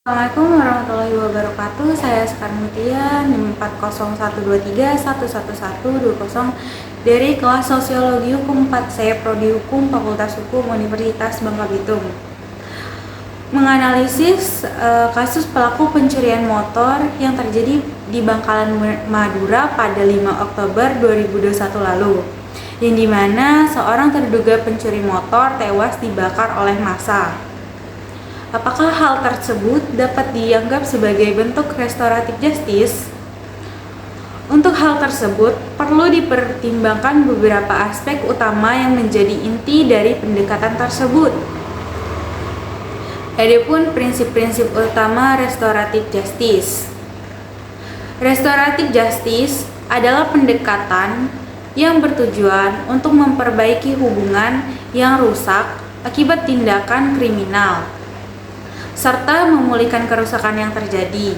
Assalamualaikum warahmatullahi wabarakatuh. Saya Sekar Mutia, NIM 40123111120 dari kelas Sosiologi Hukum 4. Saya Prodi Hukum Fakultas Hukum Universitas Bangka Belitung. Menganalisis kasus pelaku pencurian motor yang terjadi di Bangkalan Madura pada 5 Oktober 2021 lalu, yang dimana seorang terduga pencuri motor tewas dibakar oleh massa. Apakah hal tersebut dapat dianggap sebagai bentuk restoratif justice? Untuk hal tersebut, perlu dipertimbangkan beberapa aspek utama yang menjadi inti dari pendekatan tersebut. Adapun prinsip-prinsip utama restoratif justice. Restoratif justice adalah pendekatan yang bertujuan untuk memperbaiki hubungan yang rusak akibat tindakan kriminal, serta memulihkan kerusakan yang terjadi.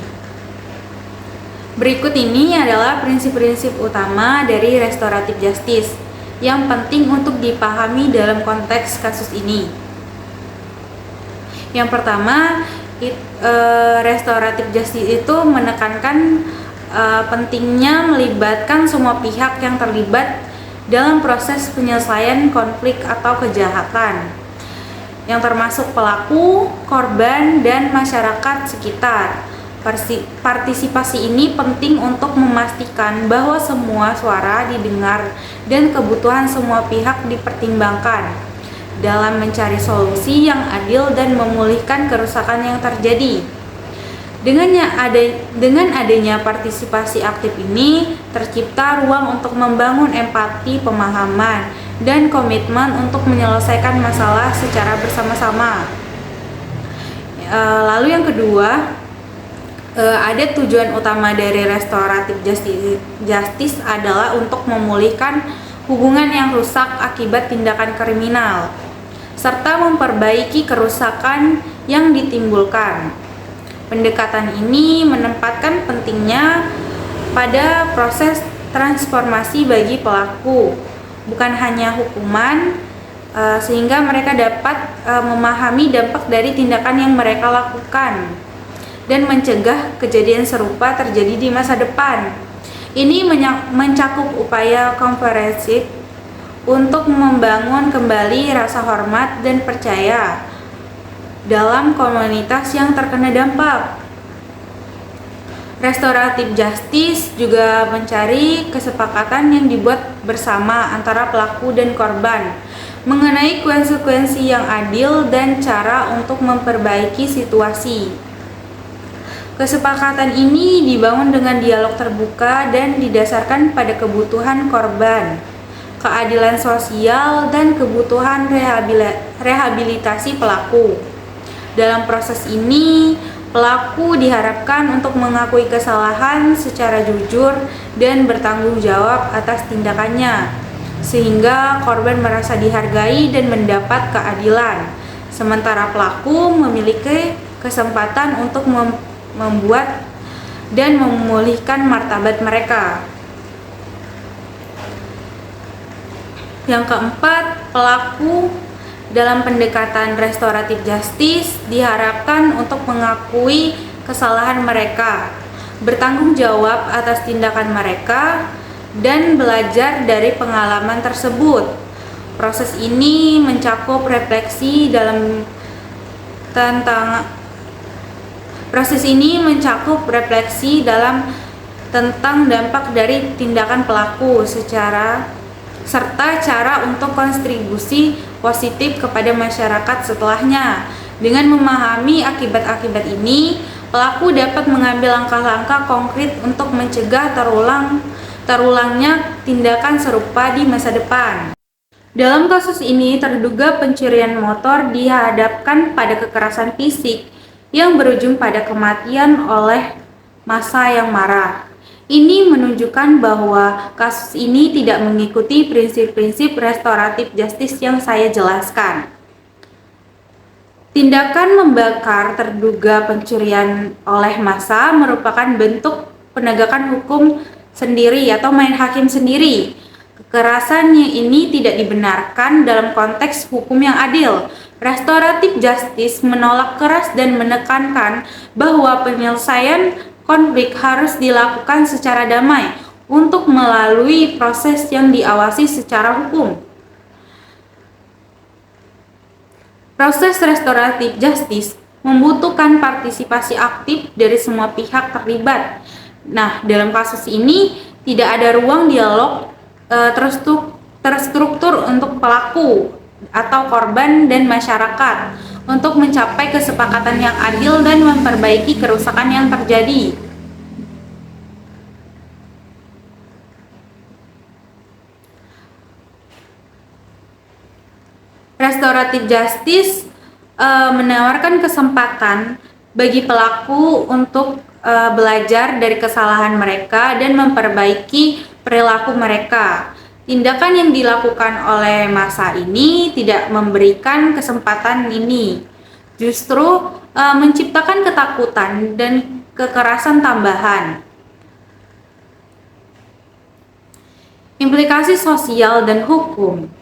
Berikut ini adalah prinsip-prinsip utama dari restoratif justice yang penting untuk dipahami dalam konteks kasus ini. Yang pertama, restoratif justice itu menekankan pentingnya melibatkan semua pihak yang terlibat dalam proses penyelesaian konflik atau kejahatan, yang termasuk pelaku, korban, dan masyarakat sekitar. Partisipasi ini penting untuk memastikan bahwa semua suara didengar dan kebutuhan semua pihak dipertimbangkan dalam mencari solusi yang adil dan memulihkan kerusakan yang terjadi. Dengan adanya partisipasi aktif ini, tercipta ruang untuk membangun empati, pemahaman, dan komitmen untuk menyelesaikan masalah secara bersama-sama. Lalu yang kedua, ada tujuan utama dari restoratif justice adalah untuk memulihkan hubungan yang rusak akibat tindakan kriminal, serta memperbaiki kerusakan yang ditimbulkan. Pendekatan ini menempatkan pentingnya pada proses transformasi bagi pelaku, bukan hanya hukuman, sehingga mereka dapat memahami dampak dari tindakan yang mereka lakukan dan mencegah kejadian serupa terjadi di masa depan. Ini mencakup upaya komprehensif untuk membangun kembali rasa hormat dan percaya dalam komunitas yang terkena dampak. Restoratif justice juga mencari kesepakatan yang dibuat bersama antara pelaku dan korban mengenai konsekuensi yang adil dan cara untuk memperbaiki situasi. Kesepakatan ini dibangun dengan dialog terbuka dan didasarkan pada kebutuhan korban, keadilan sosial, dan kebutuhan rehabilitasi pelaku. Dalam proses ini, pelaku diharapkan untuk mengakui kesalahan secara jujur dan bertanggung jawab atas tindakannya, sehingga korban merasa dihargai dan mendapat keadilan, sementara pelaku memiliki kesempatan untuk membuat dan memulihkan martabat mereka. Yang keempat, pelaku dalam pendekatan restoratif justice diharapkan untuk mengakui kesalahan mereka, bertanggung jawab atas tindakan mereka, dan belajar dari pengalaman tersebut. Proses ini mencakup refleksi tentang dampak dari tindakan pelaku serta cara untuk kontribusi positif kepada masyarakat setelahnya. Dengan memahami akibat-akibat ini, pelaku dapat mengambil langkah-langkah konkret untuk mencegah terulangnya tindakan serupa di masa depan. Dalam kasus ini, terduga pencurian motor dihadapkan pada kekerasan fisik yang berujung pada kematian oleh massa yang marah. Ini menunjukkan bahwa kasus ini tidak mengikuti prinsip-prinsip restoratif justice yang saya jelaskan. Tindakan membakar terduga pencurian oleh massa merupakan bentuk penegakan hukum sendiri atau main hakim sendiri. Kekerasannya ini tidak dibenarkan dalam konteks hukum yang adil. Restoratif justice menolak keras dan menekankan bahwa penyelesaian konflik harus dilakukan secara damai untuk melalui proses yang diawasi secara hukum. Proses restoratif justice membutuhkan partisipasi aktif dari semua pihak terlibat. Nah, dalam kasus ini tidak ada ruang dialog terstruktur untuk pelaku atau korban dan masyarakat untuk mencapai kesepakatan yang adil dan memperbaiki kerusakan yang terjadi. Restoratif justice menawarkan kesempatan bagi pelaku untuk belajar dari kesalahan mereka dan memperbaiki perilaku mereka. Tindakan yang dilakukan oleh massa ini tidak memberikan kesempatan ini, justru menciptakan ketakutan dan kekerasan tambahan. Implikasi sosial dan hukum.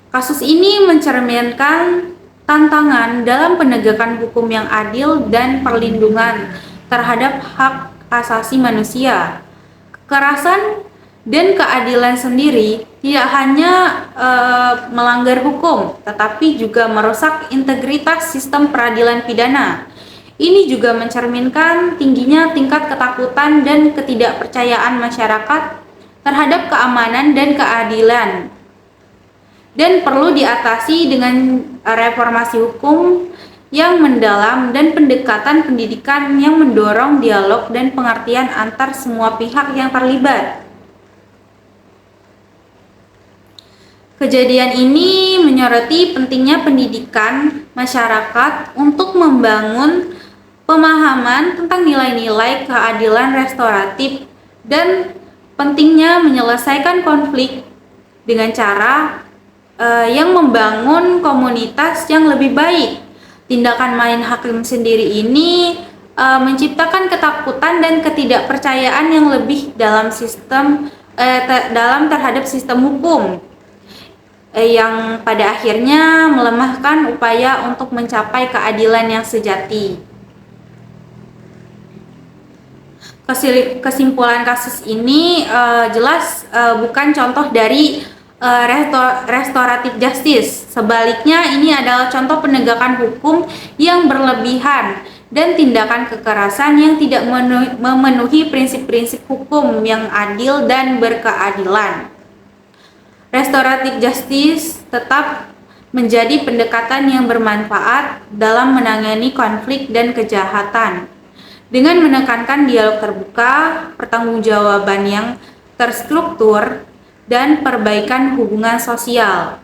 Kasus ini mencerminkan tantangan dalam penegakan hukum yang adil dan perlindungan terhadap hak asasi manusia. Kekerasan dan keadilan sendiri tidak hanya melanggar hukum, tetapi juga merusak integritas sistem peradilan pidana. Ini juga mencerminkan tingginya tingkat ketakutan dan ketidakpercayaan masyarakat terhadap keamanan dan keadilan, dan perlu diatasi dengan reformasi hukum yang mendalam dan pendekatan pendidikan yang mendorong dialog dan pengertian antar semua pihak yang terlibat. Kejadian ini menyoroti pentingnya pendidikan masyarakat untuk membangun pemahaman tentang nilai-nilai keadilan restoratif dan pentingnya menyelesaikan konflik dengan cara yang membangun komunitas yang lebih baik. Tindakan main hakim sendiri ini menciptakan ketakutan dan ketidakpercayaan yang lebih dalam terhadap sistem hukum, yang pada akhirnya melemahkan upaya untuk mencapai keadilan yang sejati. Kesimpulan kasus ini jelas bukan contoh dari restoratif justice. Sebaliknya, ini adalah contoh penegakan hukum yang berlebihan dan tindakan kekerasan yang tidak memenuhi prinsip-prinsip hukum yang adil dan berkeadilan. Restoratif justice tetap menjadi pendekatan yang bermanfaat dalam menangani konflik dan kejahatan dengan menekankan dialog terbuka, pertanggungjawaban yang terstruktur, dan perbaikan hubungan sosial.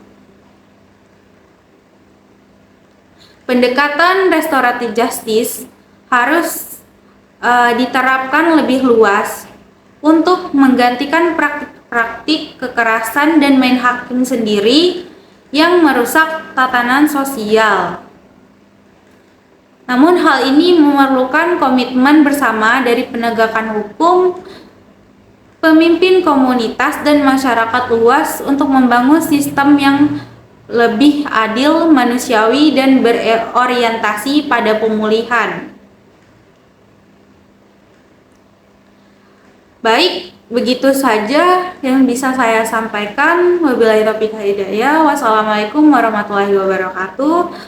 Pendekatan restoratif justice harus diterapkan lebih luas untuk menggantikan praktik kekerasan dan main hakim sendiri yang merusak tatanan sosial. Namun hal ini memerlukan komitmen bersama dari penegakan hukum, pemimpin komunitas, dan masyarakat luas untuk membangun sistem yang lebih adil, manusiawi, dan berorientasi pada pemulihan. Baik, begitu saja yang bisa saya sampaikan. Wabillahi taufiq wal hidayah. Wassalamualaikum warahmatullahi wabarakatuh.